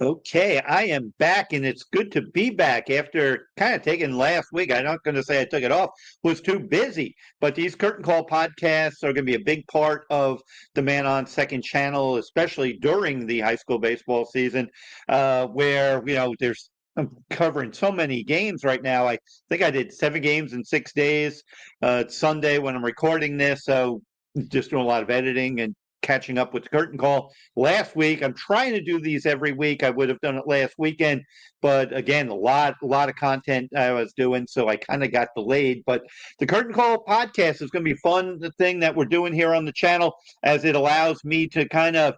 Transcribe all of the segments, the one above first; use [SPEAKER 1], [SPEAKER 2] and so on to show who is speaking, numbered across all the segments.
[SPEAKER 1] Okay, I am back, and it's good to be back after kind of taking last week. I'm not going to say I took it off, was too busy. But these curtain call podcasts are going to be a big part of the Man on Second Channel, especially during the high school baseball season, where there's I'm covering so many games right now. I think I did 7 games in 6 days. It's Sunday when I'm recording this, so just doing a lot of editing and catching up with the curtain call last week. I'm trying to do these every week. I would have done it last weekend, but again, a lot of content I was doing, so I kind of got delayed. But the Curtain Call podcast is going to be fun. The thing that we're doing here on the channel, as it allows me to kind of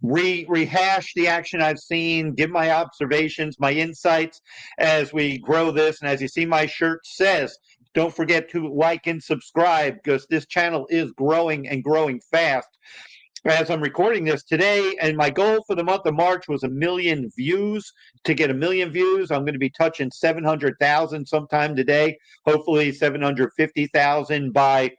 [SPEAKER 1] rehash the action I've seen, give my observations, my insights as we grow this. And as you see, my shirt says, don't forget to like and subscribe because this channel is growing and growing fast as I'm recording this today. And my goal for the month of March was 1 million views. To get 1 million views, I'm going to be touching 700,000 sometime today, hopefully 750,000 by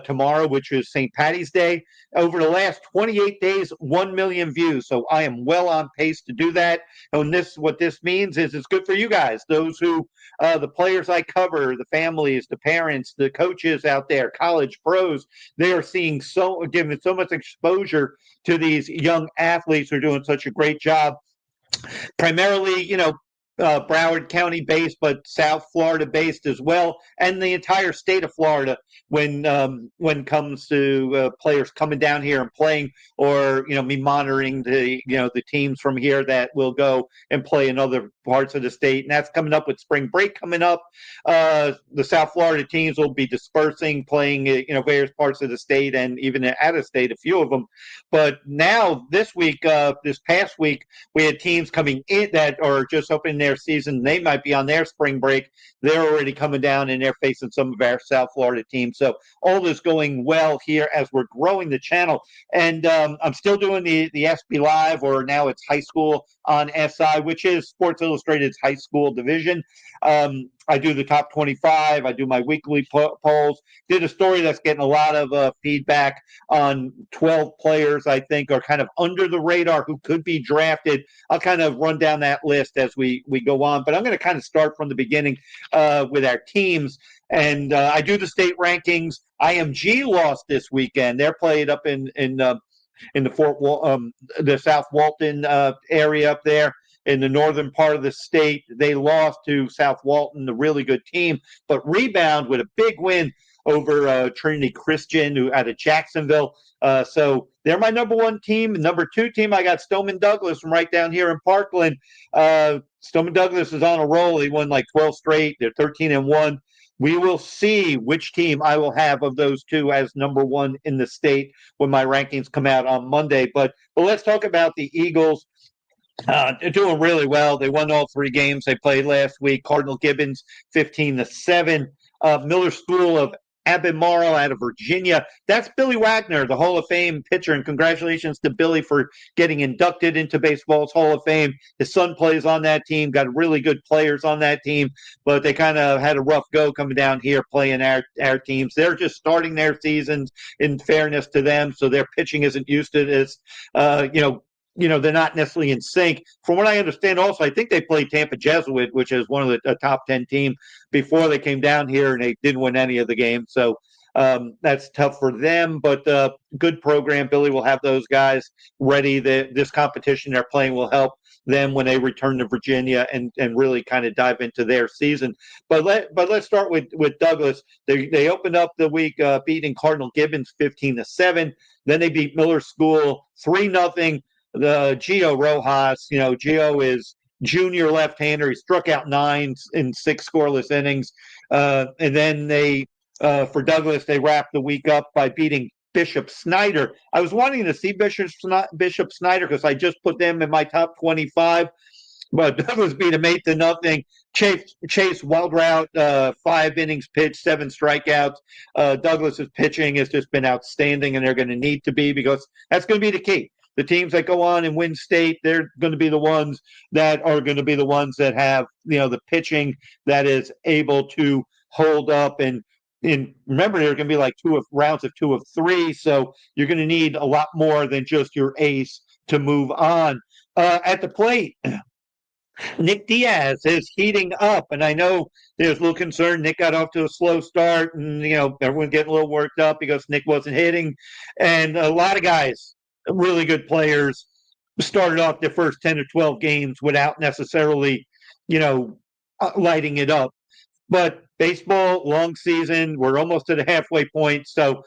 [SPEAKER 1] tomorrow, which is St. Patty's Day. Over the last 28 days, 1 million views. So I am well on pace to do that. And what this means is it's good for you guys, those who, the players I cover, the families, the parents, the coaches out there, college pros. They are seeing given so much exposure to these young athletes who are doing such a great job, primarily, Broward County based, but South Florida based as well, and the entire state of Florida when it comes to players coming down here and playing, or me monitoring the teams from here that will go and play in other parts of the state, and that's coming up with spring break coming up. The South Florida teams will be dispersing, playing various parts of the state and even out of state, a few of them. But now this past week, we had teams coming in that are just opening their season. They might be on their spring break. They're already coming down and they're facing some of our South Florida teams. So all is going well here as we're growing the channel. And I'm still doing the SB Live, or now it's high school on SI, which is Sports Illustrated's high school division. I do the top 25. I do my weekly polls. Did a story that's getting a lot of feedback on 12 players I think are kind of under the radar who could be drafted. I'll kind of run down that list as we go on, but I'm going to kind of start from the beginning with our teams. And I do the state rankings. IMG lost this weekend. They're played up in the the South Walton area up there in the northern part of the state. They lost to South Walton, a really good team, but rebound with a big win over Trinity Christian, who out of Jacksonville. So they're my number one team. Number two team, I got Stoneman Douglas from right down here in Parkland. Stoneman Douglas is on a roll. He won like 12 straight. They're 13-1. We will see which team I will have of those two as number one in the state when my rankings come out on Monday. But let's talk about the Eagles. They're doing really well. They won all 3 games they played last week. Cardinal Gibbons 15-7. Miller School of Albemarle out of Virginia. That's Billy Wagner, the Hall of Fame pitcher, and congratulations to Billy for getting inducted into baseball's Hall of Fame. His son plays on that team, got really good players on that team, but they kind of had a rough go coming down here playing our teams. They're just starting their seasons, in fairness to them, so their pitching isn't used to this. They're not necessarily in sync. From what I understand, also, I think they played Tampa Jesuit, which is one of the top 10 team before they came down here, and they didn't win any of the games. So that's tough for them, but good program. Billy will have those guys ready. This competition they're playing will help them when they return to Virginia and really kind of dive into their season. But let's start with Douglas. They opened up the week beating Cardinal Gibbons 15-7. Then they beat Miller School 3-0. The Gio Rojas, Gio is junior left-hander. He struck out 9 in 6 scoreless innings. And then for Douglas, they wrapped the week up by beating Bishop Snyder. I was wanting to see Bishop Snyder because I just put them in my top 25, but Douglas beat him 8-0. Chase wild route, 5 innings pitched, 7 strikeouts. Douglas's pitching has just been outstanding, and they're going to need to be, because that's going to be the key. The teams that go on and win state, they're going to be the ones that have, the pitching that is able to hold up. And remember, there are going to be like rounds of 2 of 3. So you're going to need a lot more than just your ace to move on. At the plate, Nick Diaz is heating up, and I know there's a little concern. Nick got off to a slow start, and everyone's getting a little worked up because Nick wasn't hitting, and a lot of guys, really good players, started off their first 10 or 12 games without necessarily, lighting it up. But baseball, long season, we're almost to the halfway point, so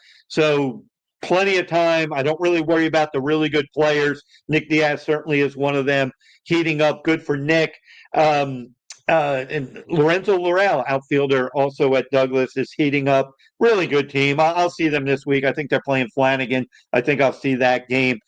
[SPEAKER 1] plenty of time. I don't really worry about the really good players. Nick Diaz certainly is one of them. Heating up, good for Nick. And Lorenzo Laurel, outfielder, also at Douglas, is heating up. Really good team. I'll see them this week. I think they're playing Flanagan. I think I'll see that game.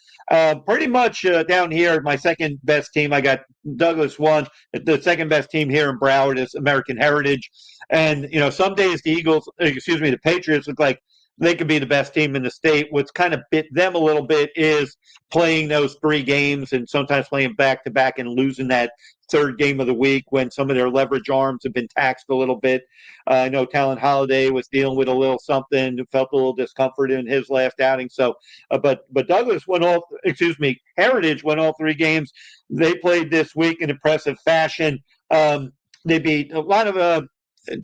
[SPEAKER 1] Pretty much down here, my second best team, I got Douglas one. The second best team here in Broward is American Heritage. And, some days the Patriots look like they could be the best team in the state. What's kind of bit them a little bit is playing those 3 games and sometimes playing back-to-back and losing that third game of the week when some of their leverage arms have been taxed a little bit. I know Talon Holiday was dealing with a little something, felt a little discomfort in his last outing. So, but Douglas Heritage won all 3 games. They played this week in impressive fashion. They beat a lot of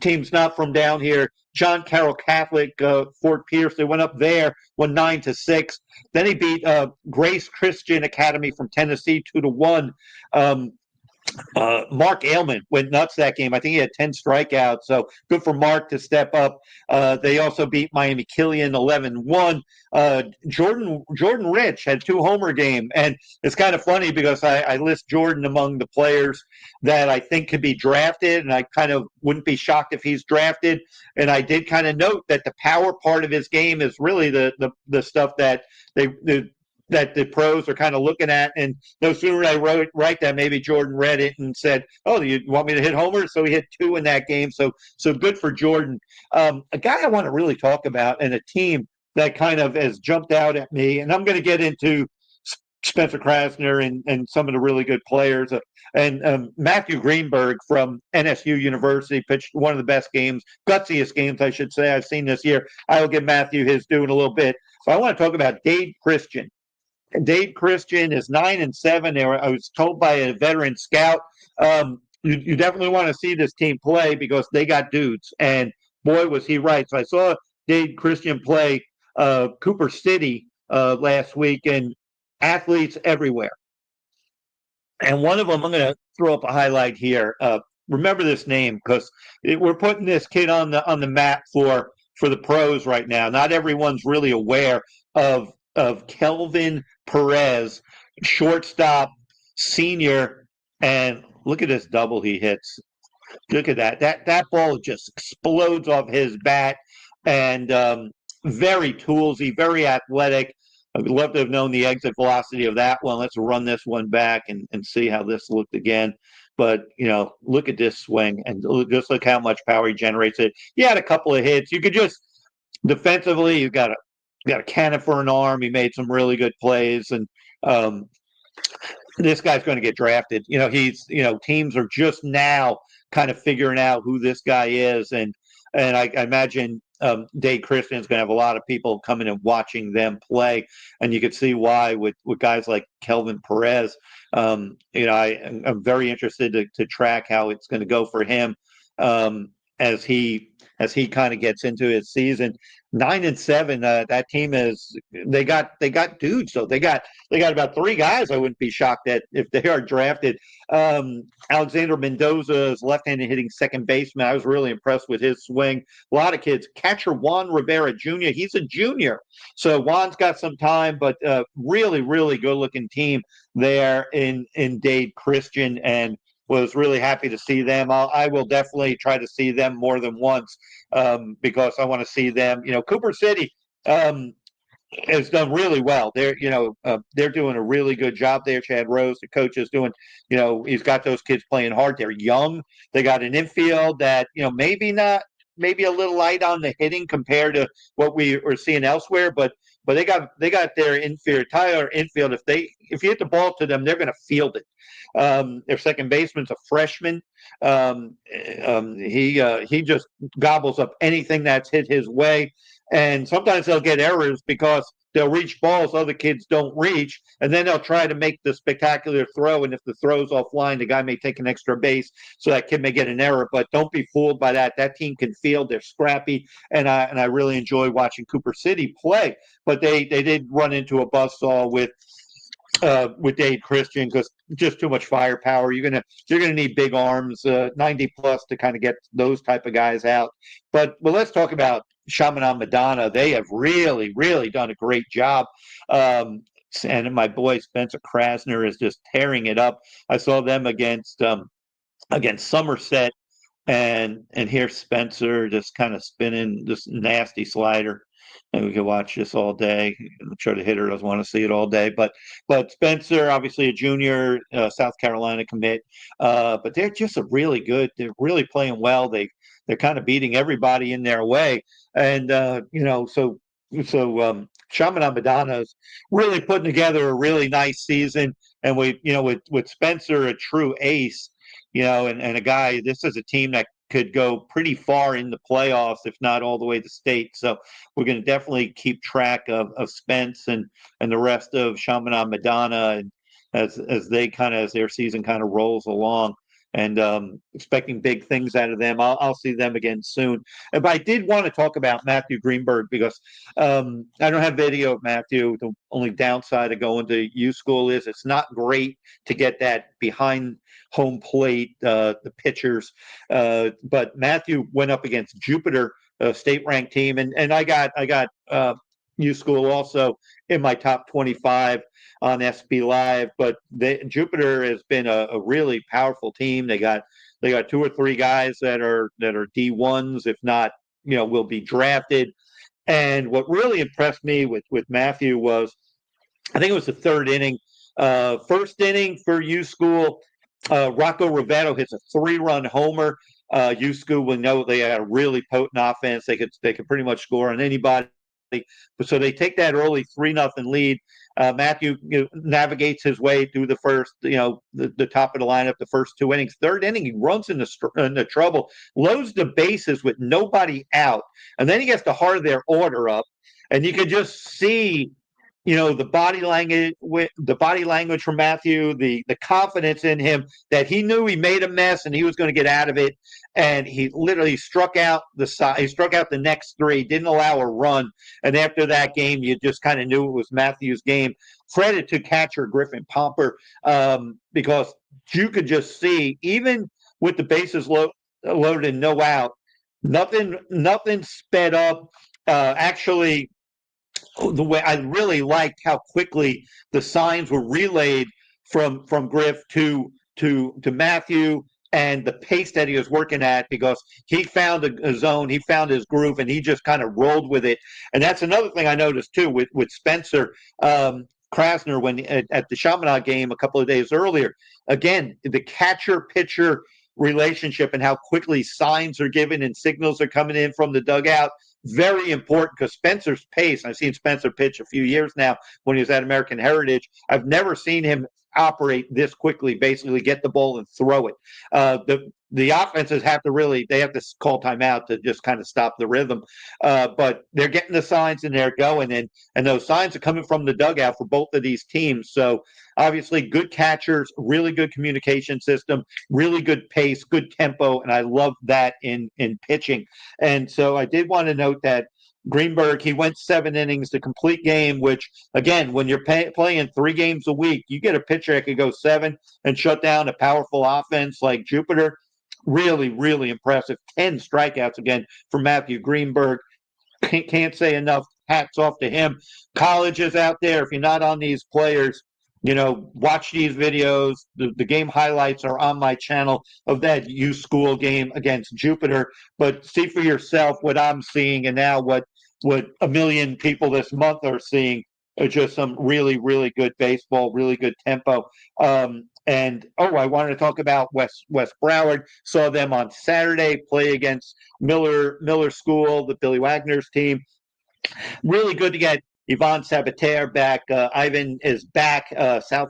[SPEAKER 1] teams not from down here. John Carroll Catholic, Fort Pierce, they went up there, won 9-6. Then he beat Grace Christian Academy from Tennessee 2-1. Mark Ailman went nuts that game. I think he had 10 strikeouts, so good for Mark to step up. They also beat Miami Killian 11-1. Jordan Rich had 2 homer game, and it's kind of funny because I list Jordan among the players that I think could be drafted, and I kind of wouldn't be shocked if he's drafted. And I did kind of note that the power part of his game is really the stuff that that the pros are kind of looking at. And no sooner did I write that, maybe Jordan read it and said, "Oh, you want me to hit homers?" So he hit 2 in that game. So good for Jordan. A guy I want to really talk about and a team that kind of has jumped out at me, and I'm going to get into Spencer Krasner and some of the really good players. And Matthew Greenberg from NSU University pitched one of the best games, gutsiest games, I should say, I've seen this year. I will give Matthew his due in a little bit. So I want to talk about Dade Christian. Dade Christian is 9-7. I was told by a veteran scout, you definitely want to see this team play because they got dudes. And boy, was he right. So I saw Dade Christian play Cooper City last week, and athletes everywhere. And one of them, I'm going to throw up a highlight here. Remember this name because we're putting this kid on the map for the pros right now. Not everyone's really aware of Kelvin Perez, shortstop, senior, and look at this double he hits. Look at that. That ball just explodes off his bat, and very toolsy, very athletic. I would love to have known the exit velocity of that one. Let's run this one back and see how this looked again. But, look at this swing and just look how much power he generates. He had a couple of hits. You could just defensively, you got a cannon for an arm. He made some really good plays, and this guy's going to get drafted. Teams are just now kind of figuring out who this guy is, and I imagine Dade Christian is going to have a lot of people coming and watching them play, and you could see why with guys like Kelvin Perez. I'm very interested to track how it's going to go for him as he kind of gets into his season. 9-7. That team they got dudes. So they got about 3 guys. I wouldn't be shocked at if they are drafted. Alexander Mendoza is left-handed hitting second baseman. I was really impressed with his swing. A lot of kids. Catcher Juan Rivera Jr. He's a junior, so Juan's got some time, but really, really good-looking team there in Dade Christian, and was really happy to see them. I will definitely try to see them more than once because I want to see them. Cooper City has done really well. They're doing a really good job there. Chad Rose, the coach, is doing. He's got those kids playing hard. They're young. They got an infield that maybe a little light on the hitting compared to what we are seeing elsewhere, but they got their entire infield. If you hit the ball to them, they're going to field it. Their second baseman's a freshman. He just gobbles up anything that's hit his way, and sometimes they'll get errors because they'll reach balls other kids don't reach, and then they'll try to make the spectacular throw. And if the throw's offline, the guy may take an extra base, so that kid may get an error. But don't be fooled by that. That team can field. They're scrappy, and I really enjoy watching Cooper City play. But they did run into a buzzsaw with Dave Christian, because just too much firepower. You're gonna need big arms, 90 plus, to kind of get those type of guys out. But let's talk about Chaminade Madonna. They have really, really done a great job. And my boy Spencer Krasner is just tearing it up. I saw them against Somerset, and here's Spencer just kind of spinning this nasty slider. And we could watch this all day. I'm sure the hitter doesn't want to see it all day, but Spencer, obviously a junior, South Carolina commit, but they're just really good. They're really playing well. They're kind of beating everybody in their way, and so Chaminade Madonna's really putting together a really nice season, and with Spencer, a true ace, and a guy. This is a team that could go pretty far in the playoffs, if not all the way to state. So we're going to definitely keep track of Spence and the rest of Chaminade Madonna, and as their season kind of rolls along, and expecting big things out of them. I'll see them again soon. But I did want to talk about Matthew Greenberg, because I don't have video of Matthew. The only downside of going to U School is it's not great to get that behind home plate, the pitchers. But Matthew went up against Jupiter, a state-ranked team, and I got U School also in my top 25 on SB Live. But Jupiter has been a really powerful team. They got two or three guys that are D1s, if not, will be drafted. And what really impressed me with Matthew was, I think it was the third inning, first inning for U School. Rocco Rivetto hits a 3-run homer. U School will know they had a really potent offense. They could pretty much score on anybody. So they take that early 3-0 lead. Matthew navigates his way through the first, the top of the lineup, the first 2 innings. Third inning, he runs into trouble, loads the bases with nobody out, and then he gets the heart of their order up, and you can just see, the body language from Matthew, the confidence in him, that he knew he made a mess and he was going to get out of it. And he literally struck out the next 3, didn't allow a run. And after that game, you just kind of knew it was Matthew's game. Credit to catcher Griffin Pomper, because you could just see, even with the bases loaded and no out, nothing sped up. Actually, the way I really liked how quickly the signs were relayed from Griff to Matthew, and the pace that he was working at, because he found a zone, he found his groove, and he just kind of rolled with it. And that's another thing I noticed too with Spencer Krasner, when at the Chaminade game a couple of days earlier. Again, the catcher-pitcher relationship and how quickly signs are given and signals are coming in from the dugout. Very important, because Spencer's pace, I've seen Spencer pitch a few years now when he was at American Heritage. I've never seen him operate this quickly, basically get the ball and throw it. The offenses have to call timeout to just kind of stop the rhythm. But they're getting the signs and they're going, and those signs are coming from the dugout for both of these teams. So obviously good catchers, really good communication system, really good pace, good tempo, and I love that in pitching. And so I did want to note that Greenberg, he went 7 innings, the complete game, which, again, when you're playing 3 games a week, you get a pitcher that could go 7 and shut down a powerful offense like Jupiter. Really, really impressive. 10 strikeouts again for Matthew Greenberg. Can't say enough. Hats off to him. Colleges out there, if you're not on these players, watch these videos. The game highlights are on my channel of that U School game against Jupiter. But see for yourself what I'm seeing, and now what a million people this month are seeing, are just some really, really good baseball, really good tempo. And I wanted to talk about West Broward. Saw them on Saturday play against Miller School, the Billy Wagner's team. Really good to get Yvonne Sabatier back. Ivan is back, South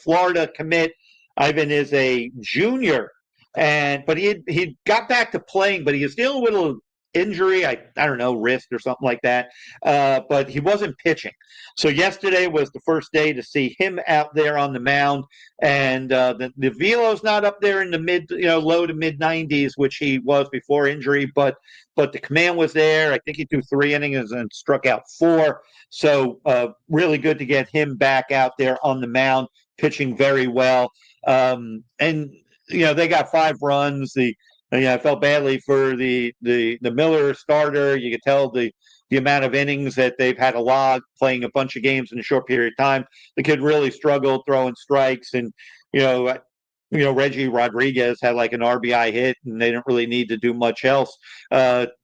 [SPEAKER 1] Florida commit. Ivan is a junior, but he got back to playing, but he was dealing with injury. I don't know, wrist or something like that. But he wasn't pitching. So yesterday was the first day to see him out there on the mound, and the velo's not up there in the low to mid 90s, which he was before injury, but the command was there. I think he threw 3 innings and struck out 4. So really good to get him back out there on the mound, pitching very well. And they got 5 runs. I felt badly for the Miller starter. You could tell the amount of innings that they've had a log, playing a bunch of games in a short period of time. The kid really struggled throwing strikes, and Reggie Rodriguez had like an RBI hit, and they didn't really need to do much else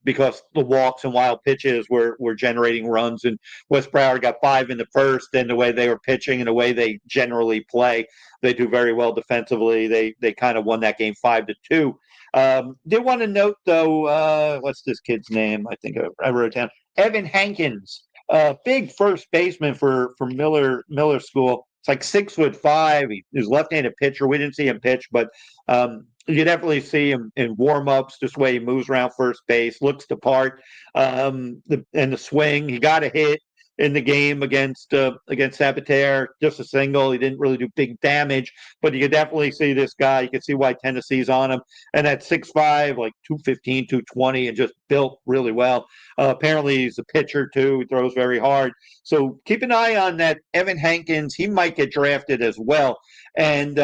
[SPEAKER 1] because the walks and wild pitches were generating runs. And West Broward got 5 in the first, and the way they were pitching and the way they generally play, they do very well defensively. They kind of won that game 5-2. Did want to note though, what's this kid's name? I think I wrote it down. Evan Hankins, big first baseman for Miller School. It's like 6'5". He's left-handed pitcher. We didn't see him pitch, but you definitely see him in warm-ups, just the way he moves around first base, looks the part, and the swing. He got a hit in the game against Sabater, just a single. He didn't really do big damage, but you could definitely see this guy. You can see why Tennessee's on him. And at 6'5", like 215, 220, and just built really well. Apparently he's a pitcher too. He throws very hard. So keep an eye on that Evan Hankins. He might get drafted as well. And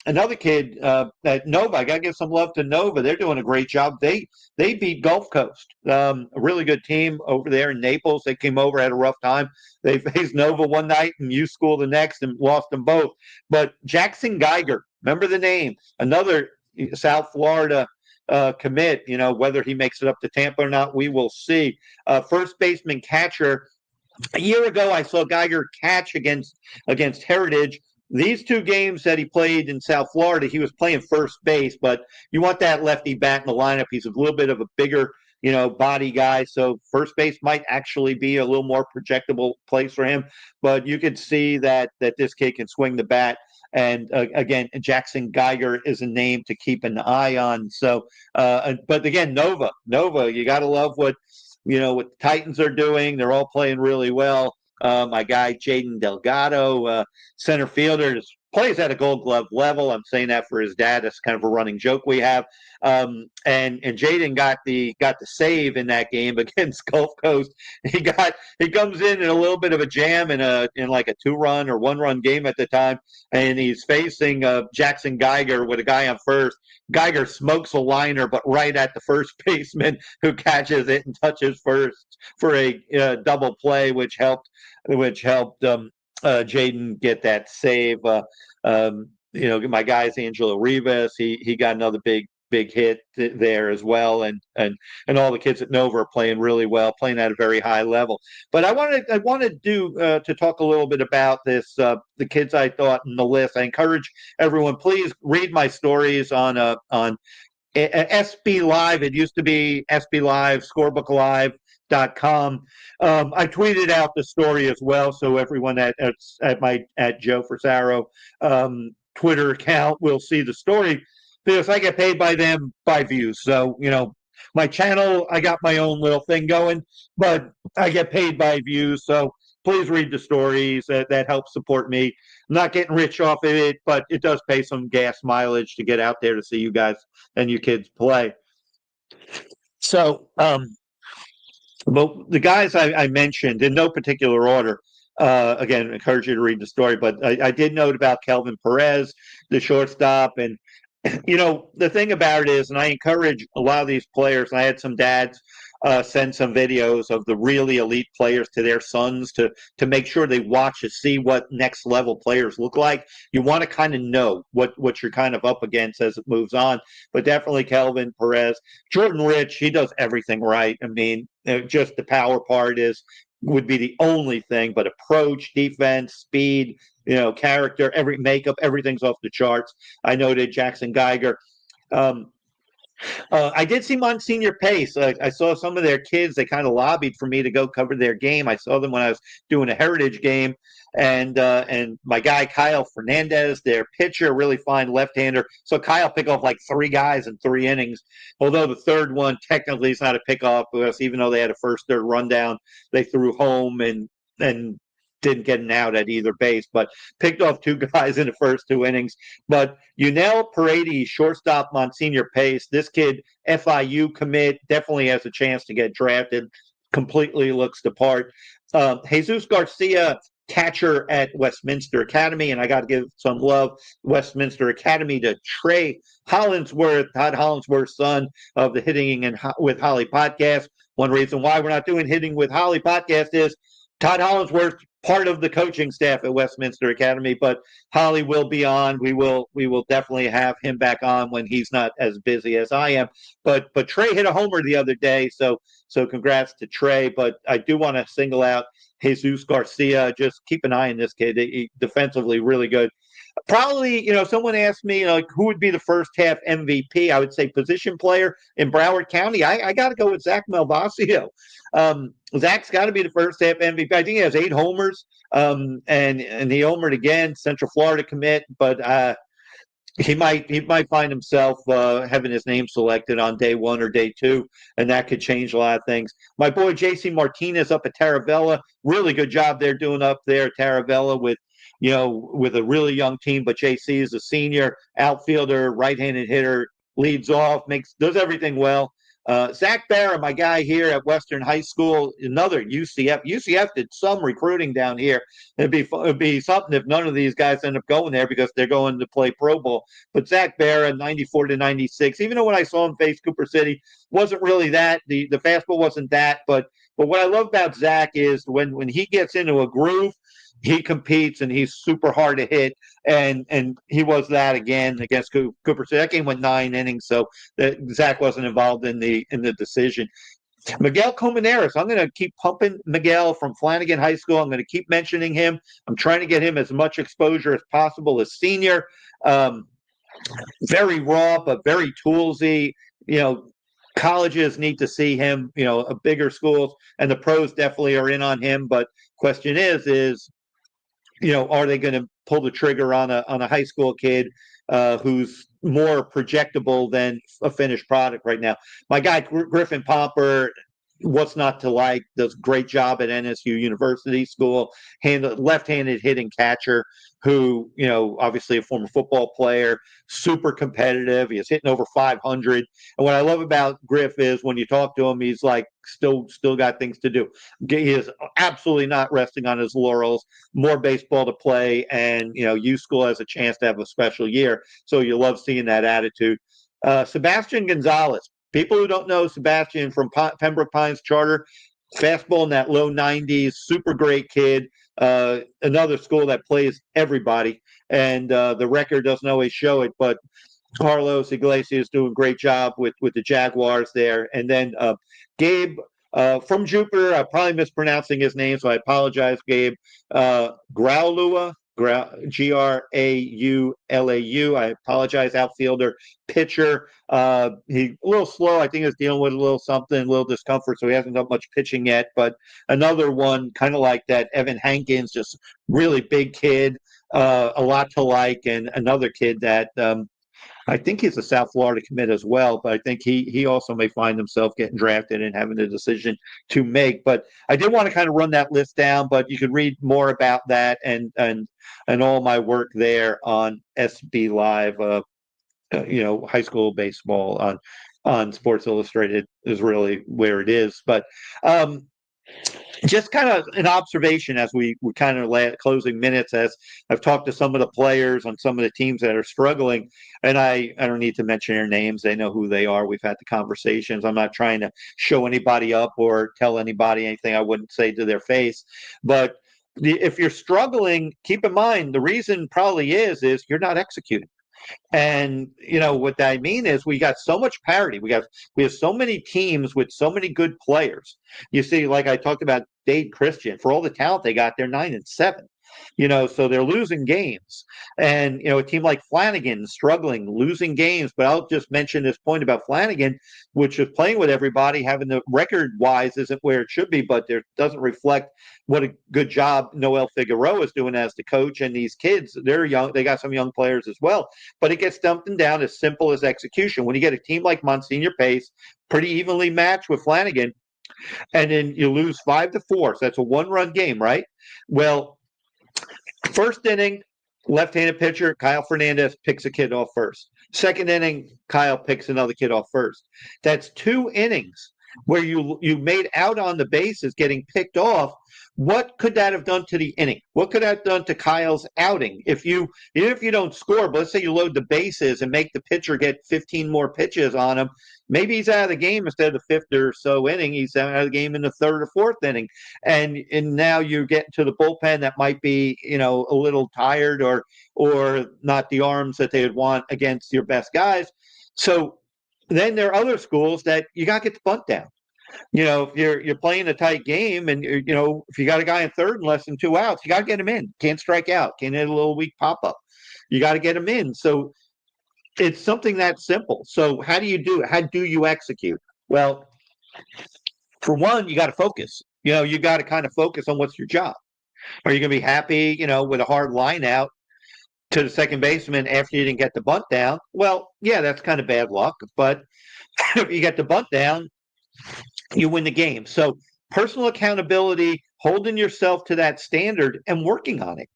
[SPEAKER 1] another kid at Nova, I got to give some love to Nova. They're doing a great job. They beat Gulf Coast, a really good team over there in Naples. They came over, had a rough time. They faced Nova one night and U School the next and lost them both. But Jackson Geiger, remember the name, another South Florida commit. Whether he makes it up to Tampa or not, we will see. First baseman catcher. A year ago, I saw Geiger catch against Heritage. These 2 games that he played in South Florida, he was playing first base, but you want that lefty bat in the lineup. He's a little bit of a bigger, body guy, so first base might actually be a little more projectable place for him. But you could see that this kid can swing the bat. And again, Jackson Geiger is a name to keep an eye on. So, but again, Nova, you got to love what the Titans are doing. They're all playing really well. My guy, Jaden Delgado, center fielder, plays at a Gold Glove level. I'm saying that for his dad. That's kind of a running joke we have. And Jaden got the save in that game against Gulf Coast. He comes in a little bit of a jam in like a 2-run or 1-run game at the time, and he's facing Jackson Geiger with a guy on first. Geiger smokes a liner, but right at the first baseman, who catches it and touches first for a double play, which helped Jaden get that save. My guy's Angelo Rivas. He got another big hit there as well, and all the kids at Nova are playing really well, playing at a very high level. But I wanted to talk a little bit about this. The kids I thought in the list. I encourage everyone, please read my stories on SB Live. It used to be SB Live, ScorebookLive.com. I tweeted out the story as well, so everyone at Joe Frisaro Twitter account will see the story, because I get paid by them by views. So my channel, I got my own little thing going, but I get paid by views. So please read the stories. That helps support me. I'm not getting rich off of it, but it does pay some gas mileage to get out there to see you guys and you kids play. So, but the guys I mentioned in no particular order, again, I encourage you to read the story, but I did note about Kelvin Perez, the shortstop. And, the thing about it is, and I encourage a lot of these players, and I had some dads send some videos of the really elite players to their sons to make sure they watch to see what next level players look like. You want to kind of know what you're kind of up against as it moves on. But definitely Kelvin Perez. Jordan Rich, he does everything right. I mean, just the power part would be the only thing, but approach, defense, speed, character, everything's off the charts. I noted Jackson Geiger. I did see Monsignor Pace. I saw some of their kids. They kind of lobbied for me to go cover their game. I saw them when I was doing a Heritage game, and my guy Kyle Fernandez, their pitcher, really fine left-hander. So Kyle picked off like three guys in 3 innings. Although the third one technically is not a pickoff because even though they had a first, third rundown, they threw home and didn't get an out at either base, but picked off two guys in the first 2 innings. But Yunel Paredes, shortstop, Monsignor Pace, this kid, FIU commit, definitely has a chance to get drafted. Completely looks the part. Jesus Garcia, catcher at Westminster Academy, and I got to give some love, Westminster Academy, to Trey Hollingsworth, Todd Hollingsworth's son of the Hitting and with Holly podcast. One reason why we're not doing Hitting with Holly podcast is Todd Hollingsworth, part of the coaching staff at Westminster Academy, but Holly will be on. We will definitely have him back on when he's not as busy as I am. But Trey hit a homer the other day, so congrats to Trey. But I do want to single out Jesus Garcia. Just keep an eye on this kid. He defensively really good. Probably, someone asked me like who would be the first half MVP. I would say position player in Broward County. I got to go with Zach Malvasio. Zach's got to be the first half MVP. I think he has 8 homers, and he homered again. Central Florida commit, but he might find himself having his name selected on day 1 or day 2, and that could change a lot of things. My boy J.C. Martinez up at Taravella, really good job they're doing up there at Taravella with a really young team. But JC is a senior outfielder, right-handed hitter, leads off, does everything well. Zach Barra, my guy here at Western High School, another UCF. UCF did some recruiting down here. It'd be something if none of these guys end up going there because they're going to play Pro Bowl. But Zach Barra, 94 to 96. Even though when I saw him face Cooper City, wasn't really that. The fastball wasn't that. But what I love about Zach is when he gets into a groove, he competes and he's super hard to hit, and he was that again against Cooper City. That game went 9 innings, so Zach wasn't involved in the decision. Miguel Colmenares, I'm going to keep pumping Miguel from Flanagan High School. I'm going to keep mentioning him. I'm trying to get him as much exposure as possible as senior. Very raw, but very toolsy. Colleges need to see him, a bigger schools, and the pros definitely are in on him. But question is, are they going to pull the trigger on a high school kid who's more projectable than a finished product right now? My guy Griffin Pomper, what's not to like? Does a great job at NSU University School, left-handed hitting catcher who, obviously a former football player, super competitive. He's hitting over 500. And what I love about Griff is when you talk to him, he's like still got things to do. He is absolutely not resting on his laurels. More baseball to play, and U School has a chance to have a special year. So you love seeing that attitude. Sebastian Gonzalez. People who don't know Sebastian from Pembroke Pines Charter, fastball in that low 90s, super great kid. Another school that plays everybody, and the record doesn't always show it, but Carlos Iglesias doing a great job with the Jaguars there. And then Gabe from Jupiter, I'm probably mispronouncing his name, so I apologize, Gabe. Graulua, Graulau. I apologize, outfielder, pitcher. He a little slow. I think he's dealing with a little discomfort, so he hasn't done much pitching yet. But another one, kind of like that, Evan Hankins, just really big kid, a lot to like, and another kid that I think he's a South Florida commit as well, but I think he also may find himself getting drafted and having a decision to make. But I did want to kind of run that list down, but you can read more about that and all my work there on SB Live. High school baseball on Sports Illustrated is really where it is. But just kind of an observation as we kind of closing minutes, as I've talked to some of the players on some of the teams that are struggling, and I don't need to mention their names. They know who they are. We've had the conversations. I'm not trying to show anybody up or tell anybody anything I wouldn't say to their face. But if you're struggling, keep in mind the reason probably is you're not executing. And what I mean is we got so much parity. We have so many teams with so many good players. You see, like I talked about Dade Christian, for all the talent they got, they're 9-7. So they're losing games. And, a team like Flanagan struggling, losing games. But I'll just mention this point about Flanagan, which is playing with everybody, having the record wise isn't where it should be, but it doesn't reflect what a good job Noel Figueroa is doing as the coach. And these kids, they're young, they got some young players as well. But it gets dumped and down as simple as execution. When you get a team like Monsignor Pace, pretty evenly matched with Flanagan, and then you lose 5-4. So that's a one-run game, right? Well, first inning, left-handed pitcher Kyle Fernandez picks a kid off first. Second inning, Kyle picks another kid off first. That's 2 innings where you made out on the bases getting picked off. What could that have done to the inning? What could that have done to Kyle's outing? Even if you don't score, but let's say you load the bases and make the pitcher get 15 more pitches on him, maybe he's out of the game instead of the fifth or so inning. He's out of the game in the third or fourth inning. And now you're getting to the bullpen that might be, a little tired or not the arms that they would want against your best guys. So then there are other schools that you got to get the bunt down. If you're playing a tight game and, if you got a guy in third and less than 2 outs, you got to get him in. Can't strike out. Can't hit a little weak pop-up. You got to get him in. So it's something that simple. So how do you do it? How do you execute? Well, for one, you got to focus. You got to kind of focus on what's your job. Are you going to be happy, with a hard line out to the second baseman after you didn't get the bunt down? Well, yeah, that's kind of bad luck. But if you get the bunt down, you win the game. So personal accountability, holding yourself to that standard and working on it.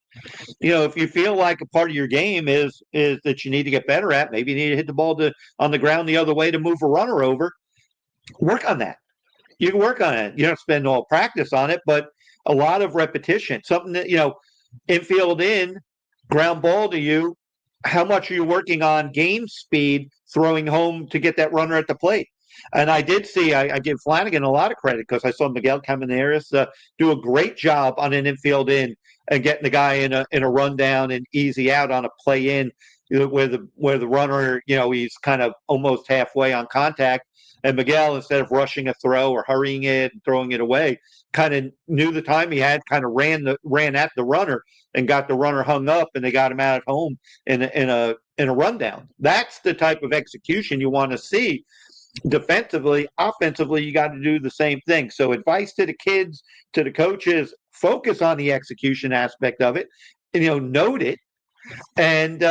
[SPEAKER 1] If you feel like a part of your game is that you need to get better at, maybe you need to hit the ball on the ground the other way to move a runner over, work on that. You can work on it. You don't spend all practice on it, but a lot of repetition. Something that, infield in, ground ball to you, how much are you working on game speed, throwing home to get that runner at the plate? And I did see, I give Flanagan a lot of credit because I saw Miguel Caminares do a great job on an infield in and getting the guy in a rundown and easy out on a play in where the runner, he's kind of almost halfway on contact. And Miguel, instead of rushing a throw or hurrying it and throwing it away, kind of knew the time he had, kind of ran at the runner and got the runner hung up, and they got him out at home in a rundown. That's the type of execution you want to see. Defensively, offensively, you got to do the same thing. So advice to the kids, to the coaches, focus on the execution aspect of it, note it, and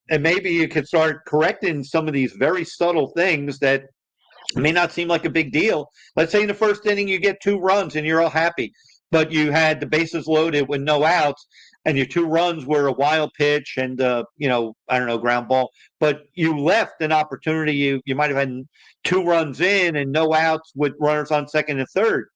[SPEAKER 1] maybe you could start correcting some of these very subtle things that may not seem like a big deal. Let's say in the first inning you get 2 runs and you're all happy, but you had the bases loaded with no outs, and your 2 runs were a wild pitch and ground ball, but you left an opportunity. You might have had 2 runs in and no outs with runners on second and third.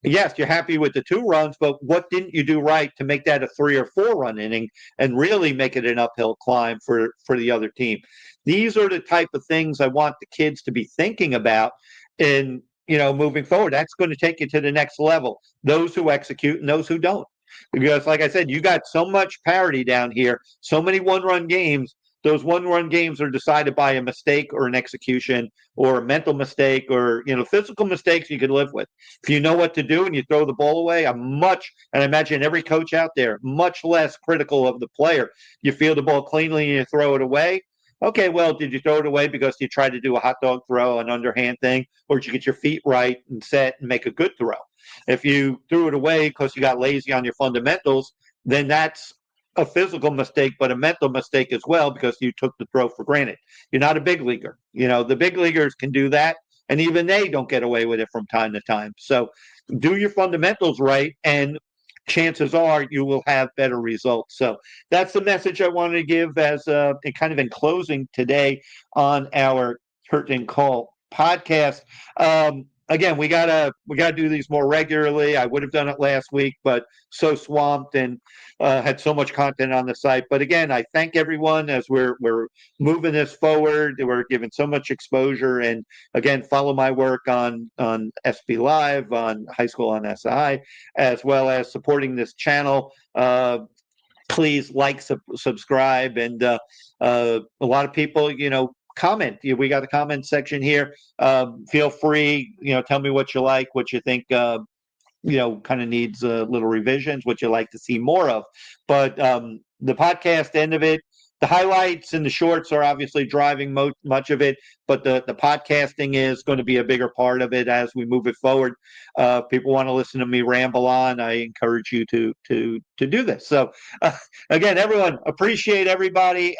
[SPEAKER 1] Yes, you're happy with the 2 runs, but what didn't you do right to make that a 3 or 4 run inning and really make it an uphill climb for the other team? These are the type of things I want the kids to be thinking about in, moving forward. That's going to take you to the next level, those who execute and those who don't. Because, like I said, you got so much parity down here, so many one-run games. Those one-run games are decided by a mistake or an execution or a mental mistake or, physical mistakes you can live with. If you know what to do and you throw the ball away, and I imagine every coach out there, much less critical of the player. You feel the ball cleanly and you throw it away. Okay, well, did you throw it away because you tried to do a hot dog throw, an underhand thing, or did you get your feet right and set and make a good throw? If you threw it away because you got lazy on your fundamentals, then that's a physical mistake, but a mental mistake as well because you took the throw for granted. You're not a big leaguer. The big leaguers can do that, and even they don't get away with it from time to time. So do your fundamentals right, and chances are you will have better results. So that's the message I wanted to give as kind of in closing today on our Curtain Call podcast. Again, we gotta do these more regularly. I would have done it last week, but so swamped and had so much content on the site. But again, I thank everyone as we're moving this forward. We're giving so much exposure, and again, follow my work on SB Live, on High School on SI, as well as supporting this channel. Please like, subscribe, and a lot of people, comment. We got a comment section here. Feel free, tell me what you like, what you think kind of needs little revisions, which you like to see more of. But the podcast end of it, the highlights and the shorts are obviously driving much of it, but the podcasting is going to be a bigger part of it as we move it forward. People want to listen to me ramble on. I encourage you to do this. So again, everyone, appreciate everybody.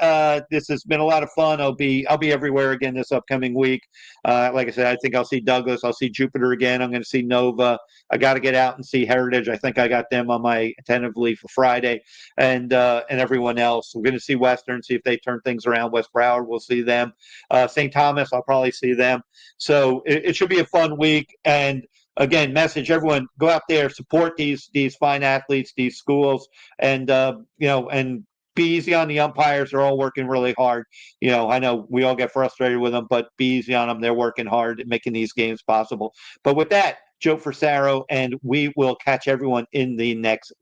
[SPEAKER 1] This has been a lot of fun. I'll be everywhere again this upcoming week. Like I said, I think I'll see Douglas. I'll see Jupiter again. I'm going to see Nova. I got to get out and see Heritage. I think I got them on my tentatively for Friday, and everyone else. We're going to see Western, see if they turn things around. West Broward, we'll see them. St. Thomas, I'll probably see them. So it should be a fun week. And again, message everyone: go out there, support these fine athletes, these schools, and and be easy on the umpires. They're all working really hard. I know we all get frustrated with them, but be easy on them. They're working hard at making these games possible. But with that, Joe Frisaro, and we will catch everyone in the next